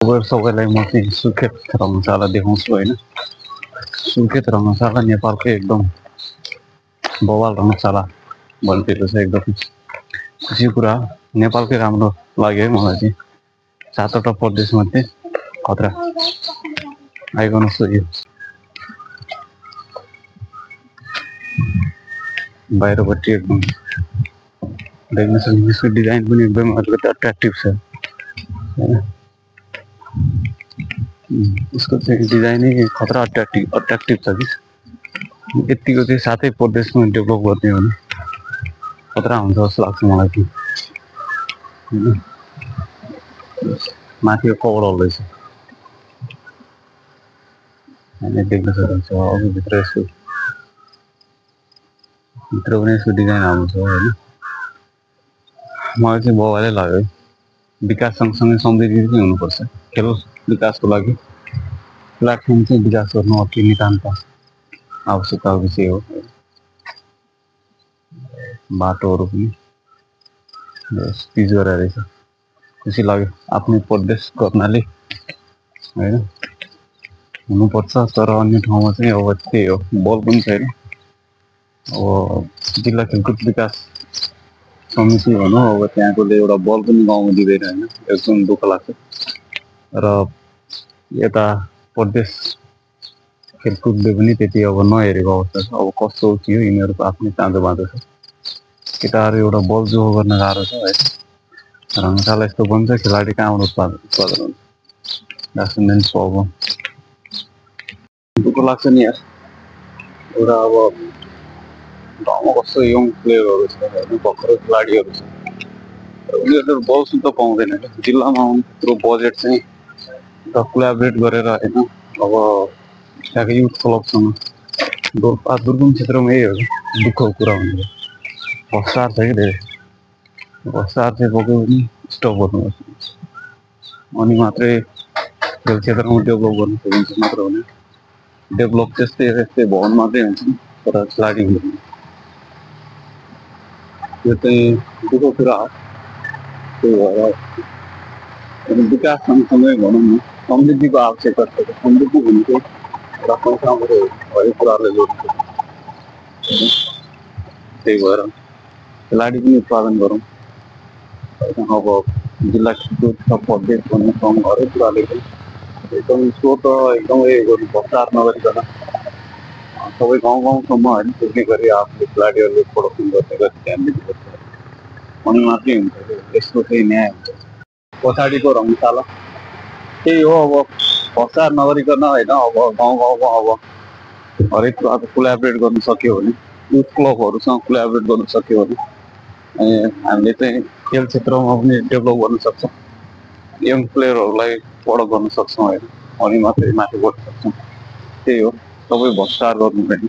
सबैलाई म चाहिँ सुर्खेत रङ्गशाला देखाउँछु होइन। सुर्खेत रङ्गशाला नेपालकै एकदम बवाल रङ्गशाला भनिदिएको छ। एकदम खुसी कुरा, नेपालकै राम्रो लाग्यो है मलाई चाहिँ। 7वटा प्रदेशमध्ये खतरा आइकन यो बाहिरपट्टि एकदम देख्न सक्नुहुन्छ। यसको डिजाइन पनि एकदम अलिकति अट्र्याक्टिभ छ होइन। यसको चाहिँ डिजाइनै खतरा अट्र्याक्टिभ छ कि यतिको चाहिँ 7 प्रदेशमा डेभलप गर्ने हो भने खतरा हुन्छ जस्तो लाग्छ मलाई चाहिँ होइन। माथिको कभर हल्दैछ होइन, देख्न सक्नुहुन्छ। अघि भित्र पनि यसको डिजाइन आउँछ होइन। मलाई चाहिँ बवालै लाग्यो है। विकास सँगसँगै समृद्धि पनि हुनुपर्छ। खेल विकासको लागि प्लेटफर्म चाहिँ विकास गर्नु अति नितान्त आवश्यकताको विषय हो। बाटोहरू पनि पिच गरेर रहेछ, खुसी लाग्यो। आफ्नै प्रदेश गर्नाले होइन हुनुपर्छ। तर अन्य ठाउँमा चाहिँ अब त्यही हो, बल पनि छैन। अब जिल्ला खेलकुद विकास समिति भनौँ, अब त्यहाँकोले एउटा बल पनि गाउँमा दिँदैन होइन। एकदम दुःख लाग्छ। र यता प्रदेश खेलकुदले पनि त्यति अब नहेरेको अवस्था छ। अब कस्तो के हो यिनीहरूको आफ्नै चाँजो बाँधो छ। केटाहरू एउटा बल जोहो गर्न गाह्रो छ है। रङ्गशाला यस्तो बन्छ, खेलाडी कहाँबाट उत्पादन हुन्छ। That's the main problem. दुःख लाग्छ नि यार। एउटा अब ठाउँमा कस्तो यङ प्लेयरहरू छ होइन, भर्खर खेलाडीहरू छ, उनीहरूले बल सुध पाउँदैन क्या। जिल्लामा आउने त्यत्रो बजेट चाहिँ कोलाबरेट गरेर होइन। अब त्यहाँको युथ क्लबसँग दुर्गम क्षेत्रमा यही हो कि दुःखको कुरा भनेको भ्रष्टाचार छ कि धेरै। भ्रष्टाचार चाहिँ पक्कै पनि स्टप गर्नुपर्छ, अनि मात्रै खेल क्षेत्रमा डेभलप गर्न सकिन्छ। नत्र भने डेभलप त्यस्तै भवन मात्रै हुन्छ तर खेलाडी हुँदैन। यो चाहिँ दुःखको कुरा हो। त्यही भएर विकास सँगसँगै भनौँ न समृद्धिको आवश्यकता छ। समृद्धि भनेको एउटा पैसा मात्रै हरेक कुराहरूले जोड्छ। त्यही भएर खेलाडी पनि उत्पादन गरौँ। अब जिल्ला खेलकुद प्रदेश भन्ने ठाउँ हरेक कुराले एकदम स्रोत एकदमै गर्नु, भ्रष्टाचार नगरिकन सबै गाउँसम्म होइन पुग्ने गरी आफूले खेलाडीहरूले प्रोडक्सन गर्ने गरी ध्यान दिनुपर्छ। अनि मात्रै हुन्छ यसको चाहिँ न्याय हुन्छ। पछाडिको रङ्गशाला त्यही हो। अब भ्रष्टाचार नगरिकन होइन, अब गाउँमा अब हरेक कुराको कोलाबरेट गर्न सक्यो भने, युथ क्लबहरूसँग कोलाबरेट गर्न सक्यो भने हामीले चाहिँ खेल क्षेत्रमा पनि डेभलप गर्न सक्छौँ। यङ प्लेयरहरूलाई बढो गर्न सक्छौँ होइन, अनि मात्रै माथि बढ्न सक्छौँ। त्यही हो, सबै भ्रष्टाचार गर्नु होइन।